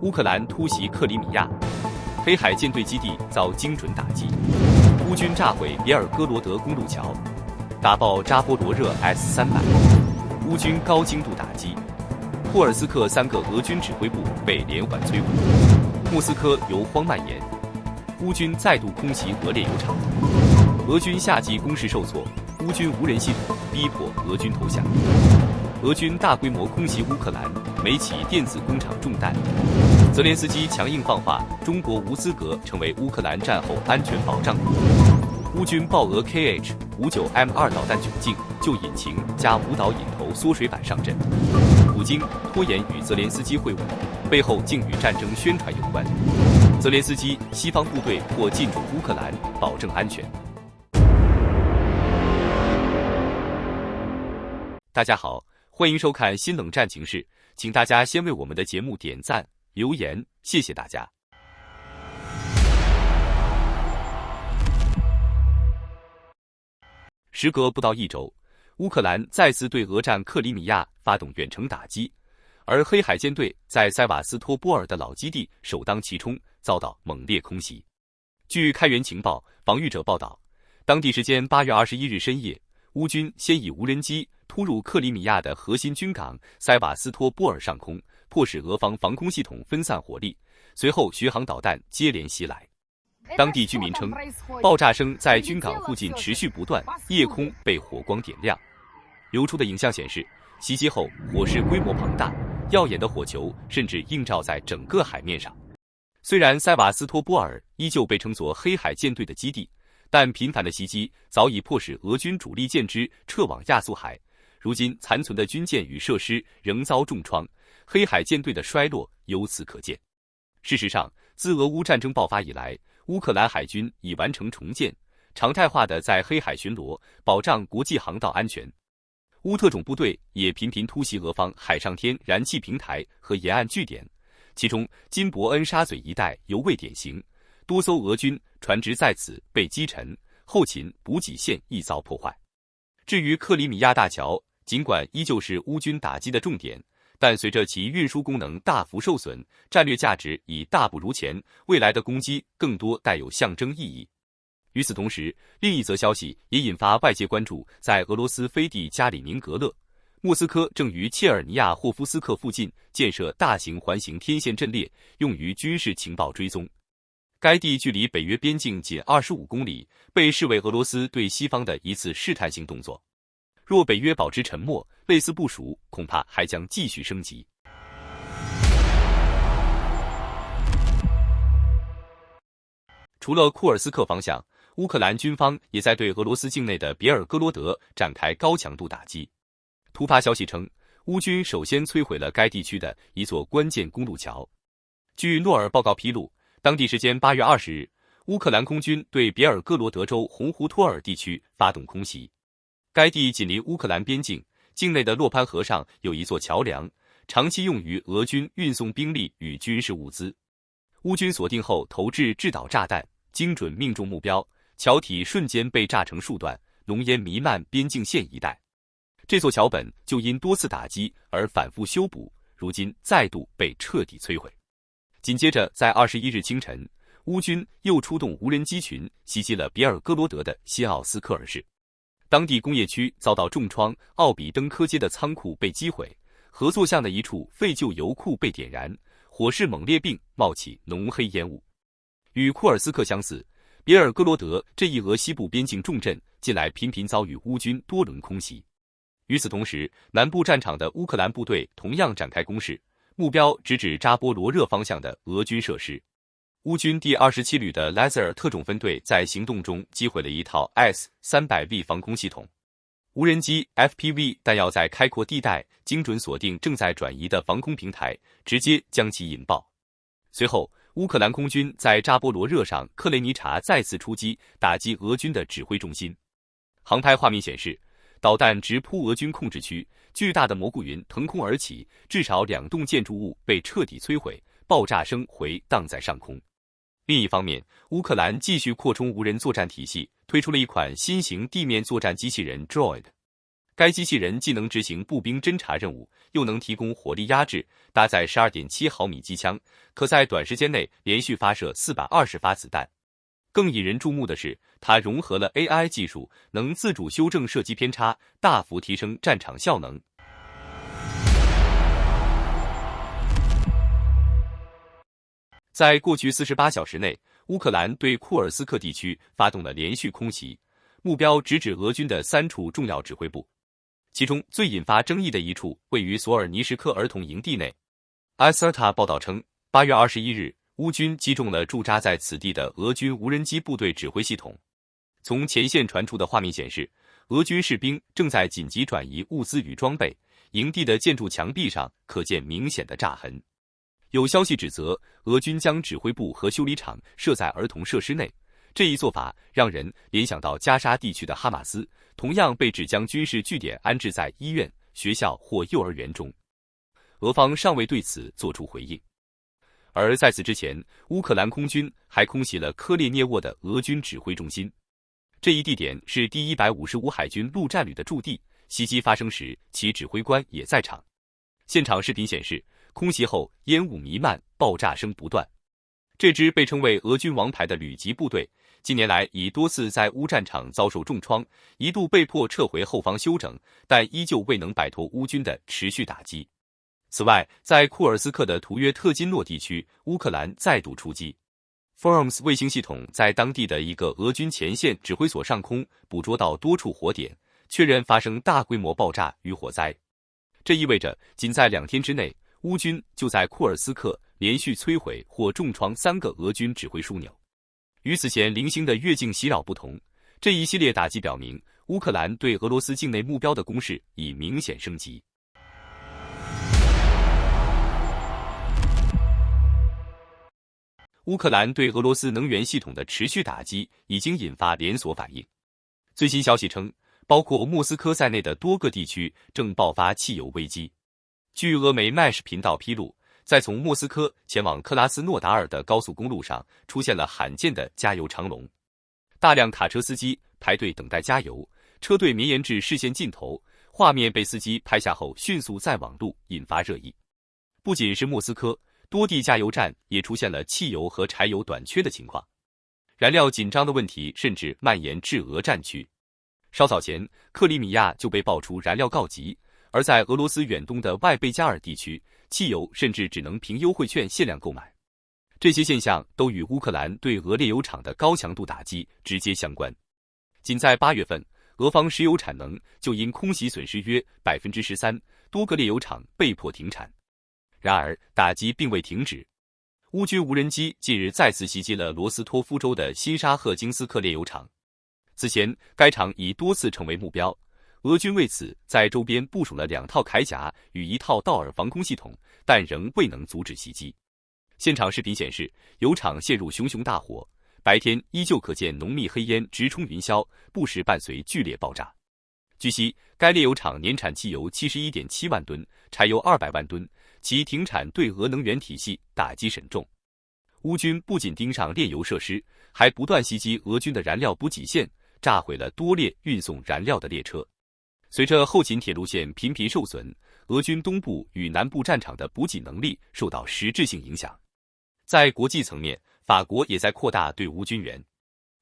乌克兰突袭克里米亚，黑海舰队基地遭精准打击。乌军炸毁别尔哥罗德公路桥，打爆扎波罗热 S-300。乌军高精度打击。库尔斯克3个俄军指挥部被连环摧毁。莫斯科油荒蔓延。乌军再度空袭俄炼油厂。俄军夏季攻势受挫，乌军无人系统逼迫俄军投降。俄军大规模空袭乌克兰，美企电子工厂中弹。泽连斯基强硬放话，中国无资格成为乌克兰战后安全保障国。乌军爆俄 KH-59M2 导弹窘境，就引擎加舞蹈引头缩水板上阵。普京拖延与泽连斯基会晤，背后竟与战争宣传有关。泽连斯基，西方部队或进驻乌克兰，保证安全。大家好，欢迎收看新冷战情事，请大家先为我们的节目点赞、留言，谢谢大家。时隔不到1周，乌克兰再次对俄占克里米亚发动远程打击，而黑海舰队在塞瓦斯托波尔的老基地首当其冲，遭到猛烈空袭。据开源情报防御者报道，当地时间8月21日深夜，乌军先以无人机突入克里米亚的核心军港塞瓦斯托波尔上空，迫使俄方防空系统分散火力，随后巡航导弹接连袭来。当地居民称，爆炸声在军港附近持续不断，夜空被火光点亮。流出的影像显示，袭击后火势规模庞大，耀眼的火球甚至映照在整个海面上。虽然塞瓦斯托波尔依旧被称作黑海舰队的基地，但频繁的袭击早已迫使俄军主力舰只撤往亚速海，如今残存的军舰与设施仍遭重创，黑海舰队的衰落由此可见。事实上，自俄乌战争爆发以来，乌克兰海军已完成重建，常态化的在黑海巡逻，保障国际航道安全。乌特种部队也频频突袭俄方海上天然气平台和沿岸据点，其中金伯恩沙嘴一带尤为典型，多艘俄军船只在此被击沉，后勤补给线亦遭破坏。至于克里米亚大桥，尽管依旧是乌军打击的重点，但随着其运输功能大幅受损，战略价值已大不如前，未来的攻击更多带有象征意义。与此同时，另一则消息也引发外界关注，在俄罗斯飞地加里宁格勒，莫斯科正于切尔尼亚霍夫斯克附近建设大型环形天线阵列，用于军事情报追踪。该地距离北约边境仅25公里，被视为俄罗斯对西方的一次试探性动作。若北约保持沉默，类似部署恐怕还将继续升级。除了库尔斯克方向，乌克兰军方也在对俄罗斯境内的别尔哥罗德展开高强度打击。突发消息称，乌军首先摧毁了该地区的一座关键公路桥。据诺尔报告披露，当地时间8月20日，乌克兰空军对别尔哥罗德州红胡托尔地区发动空袭。该地紧邻乌克兰边境，境内的洛潘河上有一座桥梁，长期用于俄军运送兵力与军事物资。乌军锁定后投掷制导炸弹，精准命中目标，桥体瞬间被炸成数段，浓烟弥漫边境线一带。这座桥本就因多次打击而反复修补，如今再度被彻底摧毁。紧接着在21日清晨，乌军又出动无人机群袭击了别尔哥罗德的新奥斯科尔市。当地工业区遭到重创，奥比登科街的仓库被击毁，合作巷的一处废旧油库被点燃，火势猛烈并冒起浓黑烟雾。与库尔斯克相似，别尔哥罗德这一俄西部边境重镇近来频频遭遇乌军多轮空袭。与此同时，南部战场的乌克兰部队同样展开攻势，目标直指扎波罗热方向的俄军设施。乌军第27旅的莱泽尔特种分队在行动中击毁了一套 S-300V 防空系统。无人机 FPV 弹药在开阔地带精准锁定正在转移的防空平台，直接将其引爆。随后，乌克兰空军在扎波罗热上克雷尼察再次出击，打击俄军的指挥中心。航拍画面显示，导弹直扑俄军控制区，巨大的蘑菇云腾空而起，至少2栋建筑物被彻底摧毁，爆炸声回荡在上空。另一方面，乌克兰继续扩充无人作战体系，推出了一款新型地面作战机器人 Droid。该机器人既能执行步兵侦察任务，又能提供火力压制，搭载 12.7 毫米机枪，可在短时间内连续发射420发子弹。更引人注目的是，它融合了 AI 技术，能自主修正射击偏差，大幅提升战场效能。在过去48小时内，乌克兰对库尔斯克地区发动了连续空袭，目标直指俄军的3处重要指挥部。其中最引发争议的一处位于索尔尼什科儿童营地内。埃斯尔塔报道称，8月21日，乌军击中了驻扎在此地的俄军无人机部队指挥系统。从前线传出的画面显示，俄军士兵正在紧急转移物资与装备，营地的建筑墙壁上可见明显的炸痕。有消息指责，俄军将指挥部和修理厂设在儿童设施内。这一做法让人联想到加沙地区的哈马斯，同样被指将军事据点安置在医院、学校或幼儿园中。俄方尚未对此作出回应。而在此之前，乌克兰空军还空袭了科列涅沃的俄军指挥中心。这一地点是第155海军陆战旅的驻地，袭击发生时，其指挥官也在场。现场视频显示，空袭后烟雾弥漫，爆炸声不断。这支被称为俄军王牌的旅级部队，近年来已多次在乌战场遭受重创，一度被迫撤回后方休整，但依旧未能摆脱乌军的持续打击。此外，在库尔斯克的图约特金诺地区，乌克兰再度出击。Forums 卫星系统在当地的一个俄军前线指挥所上空捕捉到多处火点，确认发生大规模爆炸与火灾。这意味着，仅在2天之内，乌军就在库尔斯克连续摧毁或重创3个俄军指挥枢纽。与此前零星的越境袭扰不同，这一系列打击表明，乌克兰对俄罗斯境内目标的攻势已明显升级。乌克兰对俄罗斯能源系统的持续打击已经引发连锁反应。最新消息称，包括莫斯科在内的多个地区正爆发汽油危机。据俄媒 Mesh 频道披露，在从莫斯科前往克拉斯诺达尔的高速公路上出现了罕见的加油长龙，大量卡车司机排队等待加油，车队绵延至视线尽头，画面被司机拍下后迅速在网路引发热议。不仅是莫斯科，多地加油站也出现了汽油和柴油短缺的情况，燃料紧张的问题甚至蔓延至俄战区。稍早前，克里米亚就被爆出燃料告急，而在俄罗斯远东的外贝加尔地区，汽油甚至只能凭优惠券限量购买。这些现象都与乌克兰对俄炼油厂的高强度打击直接相关。仅在8月份，俄方石油产能就因空袭损失约 13%， 多个炼油厂被迫停产。然而，打击并未停止。乌军无人机近日再次袭击了罗斯托夫州的新沙赫金斯克炼油厂。此前，该厂已多次成为目标。俄军为此在周边部署了2套铠甲与1套道尔防空系统，但仍未能阻止袭击。现场视频显示，油厂陷入熊熊大火，白天依旧可见浓密黑烟直冲云霄，不时伴随剧烈爆炸。据悉，该炼油厂年产汽油 71.7 万吨，柴油200万吨，其停产对俄能源体系打击深重。乌军不仅盯上炼油设施，还不断袭击俄军的燃料补给线，炸毁了多列运送燃料的列车。随着后勤铁路线频频受损，俄军东部与南部战场的补给能力受到实质性影响。在国际层面，法国也在扩大对乌军援。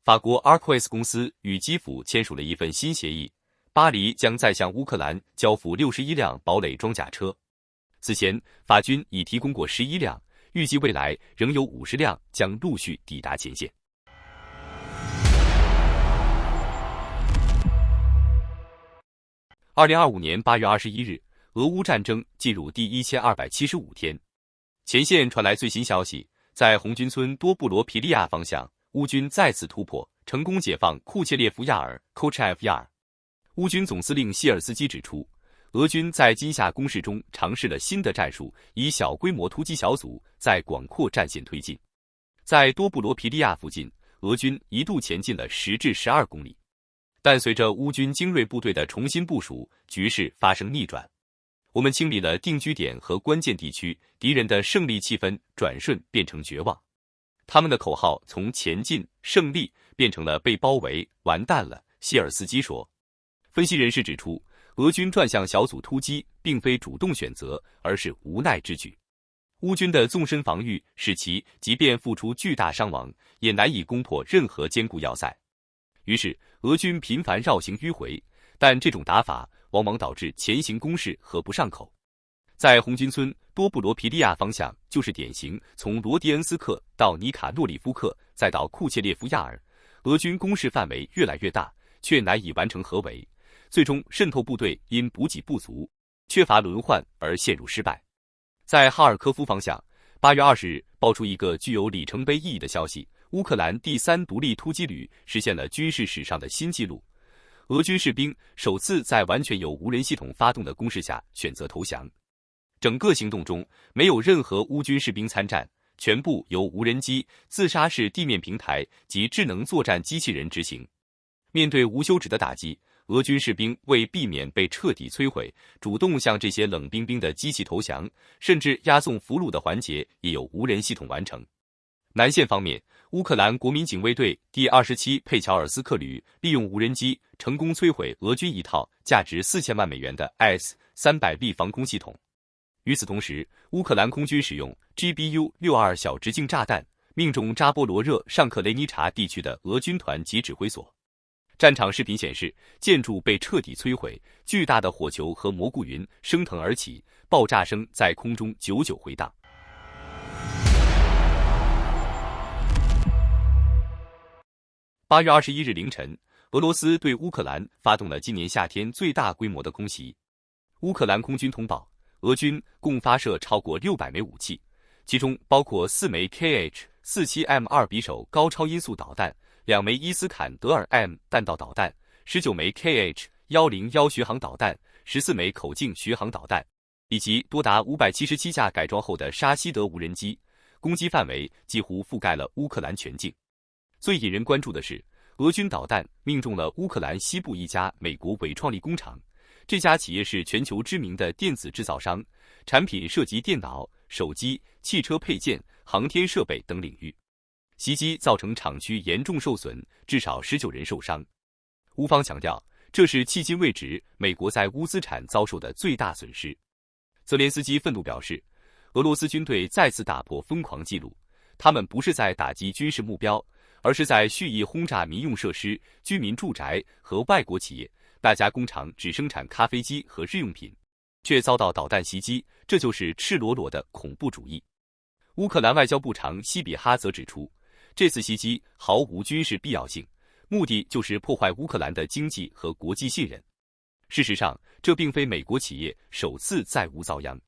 法国 Arquez 公司与基辅签署了一份新协议，巴黎将再向乌克兰交付61辆堡垒装甲车。此前，法军已提供过11辆，预计未来仍有50辆将陆续抵达前线。2025年8月21日，俄乌战争进入第1275天。前线传来最新消息，在红军村多布罗皮利亚方向，乌军再次突破，成功解放库切列夫亚尔 Kochaev Yar。乌军总司令希尔斯基指出，俄军在今夏攻势中尝试了新的战术，以小规模突击小组在广阔战线推进。在多布罗皮利亚附近，俄军一度前进了10至12公里。但随着乌军精锐部队的重新部署，局势发生逆转。我们清理了定居点和关键地区，敌人的胜利气氛转瞬变成绝望。他们的口号从前进、胜利变成了被包围、完蛋了，希尔斯基说。分析人士指出，俄军转向小组突击并非主动选择，而是无奈之举。乌军的纵深防御使其即便付出巨大伤亡，也难以攻破任何坚固要塞。于是俄军频繁绕行迂回，但这种打法往往导致前行攻势合不上口。在红军村多布罗皮利亚方向就是典型，从罗迪恩斯克到尼卡诺里夫克再到库切列夫亚尔，俄军攻势范围越来越大，却难以完成合围，最终渗透部队因补给不足、缺乏轮换而陷入失败。在哈尔科夫方向，8月20日爆出一个具有里程碑意义的消息，乌克兰第3独立突击旅实现了军事史上的新纪录，俄军士兵首次在完全由无人系统发动的攻势下选择投降。整个行动中没有任何乌军士兵参战，全部由无人机、自杀式地面平台及智能作战机器人执行。面对无休止的打击，俄军士兵为避免被彻底摧毁，主动向这些冷冰冰的机器投降，甚至押送俘虏的环节也由无人系统完成。南线方面，乌克兰国民警卫队第27佩乔尔斯克旅利用无人机成功摧毁俄军一套价值4000万美元的 S-300V 防空系统。与此同时，乌克兰空军使用 GBU-62 小直径炸弹命中扎波罗热上克雷尼察地区的俄军团级指挥所。战场视频显示，建筑被彻底摧毁，巨大的火球和蘑菇云升腾而起，爆炸声在空中久久回荡。8月21日凌晨，俄罗斯对乌克兰发动了今年夏天最大规模的空袭。乌克兰空军通报，俄军共发射超过600枚武器，其中包括4枚 KH-47M2 匕首高超音速导弹、2枚伊斯坎德尔 M 弹道导弹、19枚 KH-101 巡航导弹、14枚口径巡航导弹，以及多达577架改装后的沙希德无人机，攻击范围几乎覆盖了乌克兰全境。最引人关注的是，俄军导弹命中了乌克兰西部一家美国伟创力工厂，这家企业是全球知名的电子制造商，产品涉及电脑、手机、汽车配件、航天设备等领域。袭击造成厂区严重受损，至少19人受伤。乌方强调，这是迄今为止美国在乌资产遭受的最大损失。泽连斯基愤怒表示，俄罗斯军队再次打破疯狂记录，他们不是在打击军事目标，而是在蓄意轰炸民用设施、居民住宅和外国企业。那家工厂只生产咖啡机和日用品，却遭到导弹袭击，这就是赤裸裸的恐怖主义。乌克兰外交部长西比哈则指出，这次袭击毫无军事必要性，目的就是破坏乌克兰的经济和国际信任。事实上，这并非美国企业首次在乌遭殃。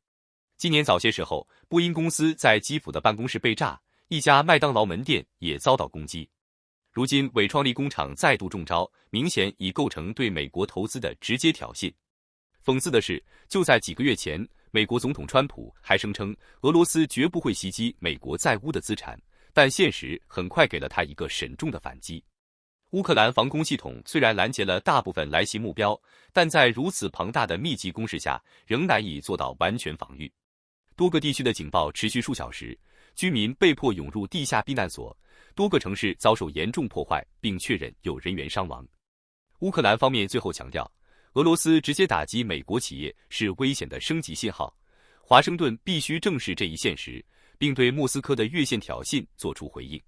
今年早些时候，波音公司在基辅的办公室被炸，一家麦当劳门店也遭到攻击。如今伟创力工厂再度中招，明显已构成对美国投资的直接挑衅。讽刺的是，就在几个月前，美国总统川普还声称俄罗斯绝不会袭击美国在乌的资产，但现实很快给了他一个沈重的反击。乌克兰防空系统虽然拦截了大部分来袭目标，但在如此庞大的密集攻势下，仍难以做到完全防御。多个地区的警报持续数小时，居民被迫涌入地下避难所，多个城市遭受严重破坏，并确认有人员伤亡。乌克兰方面最后强调，俄罗斯直接打击美国企业是危险的升级信号，华盛顿必须正视这一现实，并对莫斯科的越线挑衅作出回应。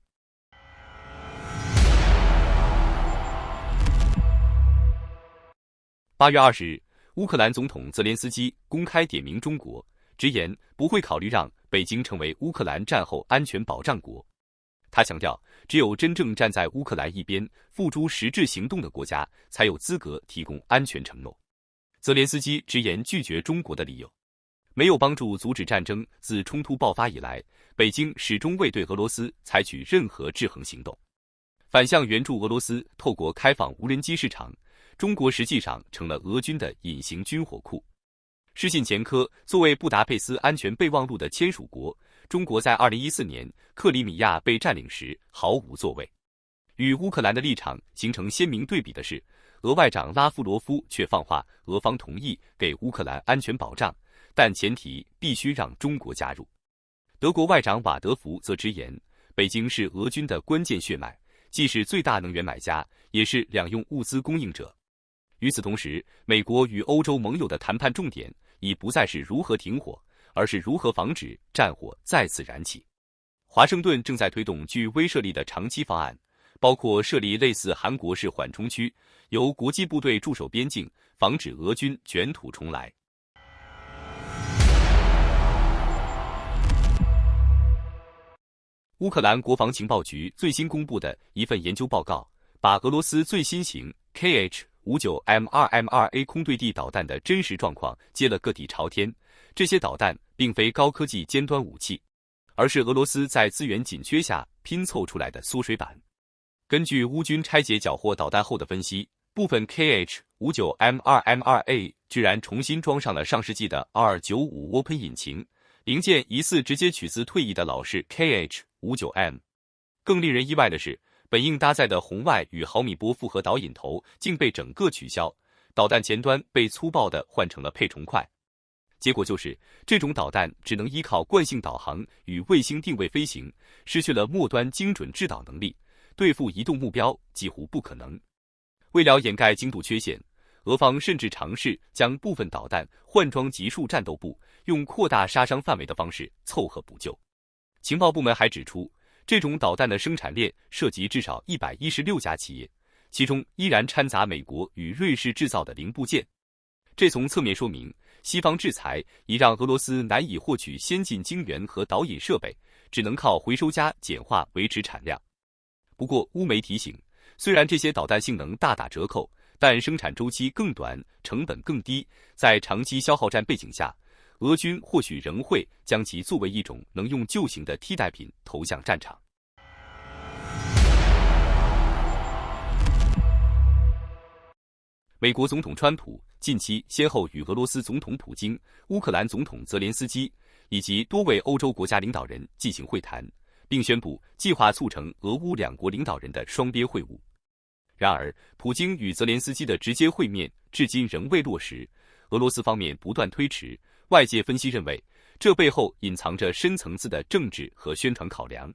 8月20日，乌克兰总统泽连斯基公开点名中国，直言不会考虑让北京成为乌克兰战后安全保障国。他强调，只有真正站在乌克兰一边、付诸实质行动的国家，才有资格提供安全承诺。泽连斯基直言拒绝中国的理由，没有帮助阻止战争。自冲突爆发以来，北京始终未对俄罗斯采取任何制衡行动，反向援助俄罗斯。透过开放无人机市场，中国实际上成了俄军的隐形军火库。失信前科，作为布达佩斯安全备忘录的签署国，中国在2014年克里米亚被占领时毫无作为。与乌克兰的立场形成鲜明对比的是，俄外长拉夫罗夫却放话，俄方同意给乌克兰安全保障，但前提必须让中国加入。德国外长瓦德福则直言，北京是俄军的关键血脉，既是最大能源买家，也是两用物资供应者。与此同时，美国与欧洲盟友的谈判重点已不再是如何停火，而是如何防止战火再次燃起。华盛顿正在推动具威慑力的长期方案，包括设立类似韩国式缓冲区，由国际部队驻守边境，防止俄军卷土重来。乌克兰国防情报局最新公布的一份研究报告，把俄罗斯最新型 Kh-59M2M2A 空对地导弹的真实状况揭了个底朝天。这些导弹并非高科技尖端武器，而是俄罗斯在资源紧缺下拼凑出来的缩水版。根据乌军拆解缴获导弹后的分析，部分 Kh-59M2M2A 居然重新装上了上世纪的 R95 涡喷引擎，零件疑似直接取自退役的老式 Kh-59M。更令人意外的是，本应搭载的红外与毫米波复合导引头竟被整个取消，导弹前端被粗暴地换成了配重块。结果就是，这种导弹只能依靠惯性导航与卫星定位飞行，失去了末端精准制导能力，对付移动目标几乎不可能。为了掩盖精度缺陷，俄方甚至尝试将部分导弹换装集束战斗部，用扩大杀伤范围的方式凑合补救。情报部门还指出，这种导弹的生产链涉及至少116家企业，其中依然掺杂美国与瑞士制造的零部件。这从侧面说明，西方制裁已让俄罗斯难以获取先进晶圆和导引设备，只能靠回收加简化维持产量。不过，乌媒提醒，虽然这些导弹性能大打折扣，但生产周期更短，成本更低，在长期消耗战背景下，俄军或许仍会将其作为一种能用旧型的替代品投向战场。美国总统川普近期先后与俄罗斯总统普京、乌克兰总统泽连斯基以及多位欧洲国家领导人进行会谈，并宣布计划促成俄乌两国领导人的双边会晤。然而，普京与泽连斯基的直接会面至今仍未落实，俄罗斯方面不断推迟。外界分析认为，这背后隐藏着深层次的政治和宣传考量。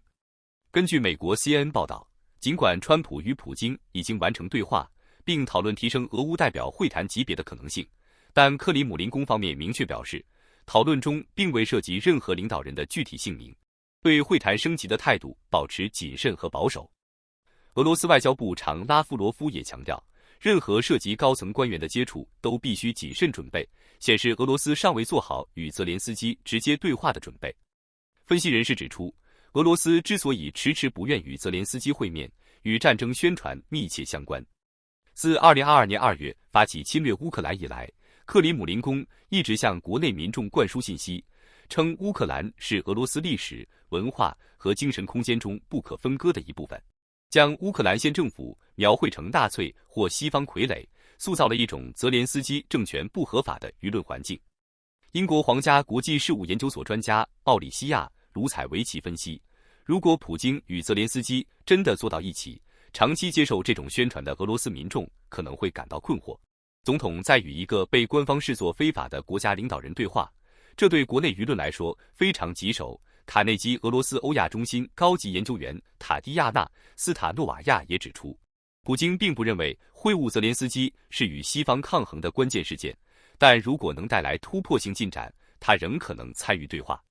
根据美国 CNN 报道，尽管川普与普京已经完成对话，并讨论提升俄乌代表会谈级别的可能性，但克里姆林宫方面明确表示，讨论中并未涉及任何领导人的具体姓名，对会谈升级的态度保持谨慎和保守。俄罗斯外交部长拉夫罗夫也强调，任何涉及高层官员的接触都必须谨慎准备，显示俄罗斯尚未做好与泽连斯基直接对话的准备。分析人士指出，俄罗斯之所以迟迟不愿与泽连斯基会面，与战争宣传密切相关。自2022年2月发起侵略乌克兰以来，克里姆林宫一直向国内民众灌输信息，称乌克兰是俄罗斯历史、文化和精神空间中不可分割的一部分，将乌克兰县政府描绘成纳粹或西方傀儡，塑造了一种泽连斯基政权不合法的舆论环境。英国皇家国际事务研究所专家奥里西亚·卢采维奇分析，如果普京与泽连斯基真的坐到一起，长期接受这种宣传的俄罗斯民众可能会感到困惑。总统在与一个被官方视作非法的国家领导人对话，这对国内舆论来说非常棘手。卡内基俄罗斯欧亚中心高级研究员塔蒂亚娜·斯塔诺瓦亚也指出，普京并不认为会晤泽连斯基是与西方抗衡的关键事件，但如果能带来突破性进展，他仍可能参与对话。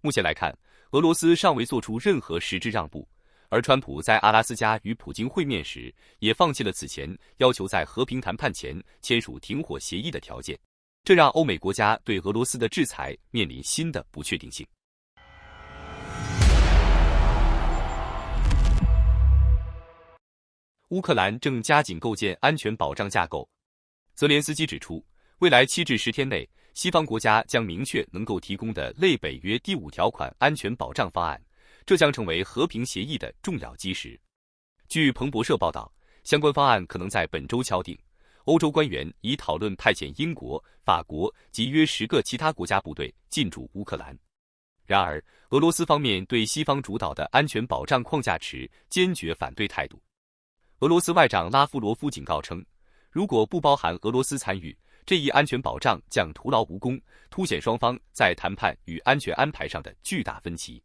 目前来看，俄罗斯尚未做出任何实质让步，而川普在阿拉斯加与普京会面时，也放弃了此前要求在和平谈判前签署停火协议的条件，这让欧美国家对俄罗斯的制裁面临新的不确定性。乌克兰正加紧构建安全保障架构。泽连斯基指出，未来7至10天内，西方国家将明确能够提供的类北约第5条款安全保障方案，这将成为和平协议的重要基石。据彭博社报道，相关方案可能在本周敲定。欧洲官员已讨论派遣英国、法国及约10个其他国家部队进驻乌克兰。然而，俄罗斯方面对西方主导的安全保障框架持坚决反对态度。俄罗斯外长拉夫罗夫警告称，如果不包含俄罗斯参与，这一安全保障将徒劳无功，凸显双方在谈判与安全安排上的巨大分歧。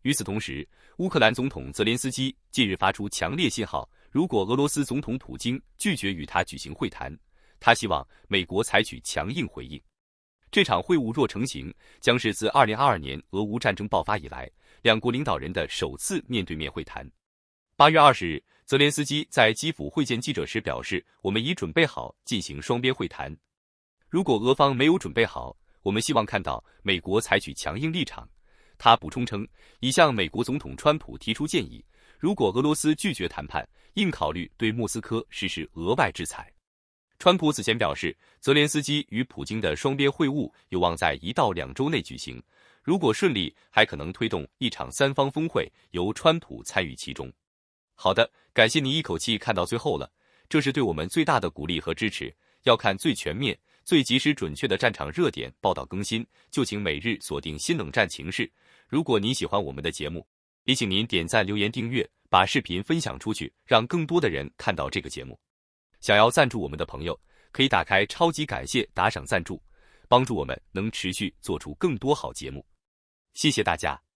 与此同时，乌克兰总统泽连斯基近日发出强烈信号，如果俄罗斯总统普京拒绝与他举行会谈，他希望美国采取强硬回应。这场会晤若成行，将是自2022年俄乌战争爆发以来，两国领导人的首次面对面会谈。8月20日，泽连斯基在基辅会见记者时表示，我们已准备好进行双边会谈。如果俄方没有准备好，我们希望看到美国采取强硬立场。他补充称，已向美国总统川普提出建议，如果俄罗斯拒绝谈判，应考虑对莫斯科实施额外制裁。川普此前表示，泽连斯基与普京的双边会晤有望在1到2周内举行，如果顺利，还可能推动一场3方峰会，由川普参与其中。好的，感谢您一口气看到最后了，这是对我们最大的鼓励和支持。要看最全面、最及时准确的战场热点报道更新，就请每日锁定新冷战情势。如果您喜欢我们的节目，也请您点赞、留言、订阅，把视频分享出去，让更多的人看到这个节目。想要赞助我们的朋友，可以打开超级感谢打赏赞助，帮助我们能持续做出更多好节目。谢谢大家。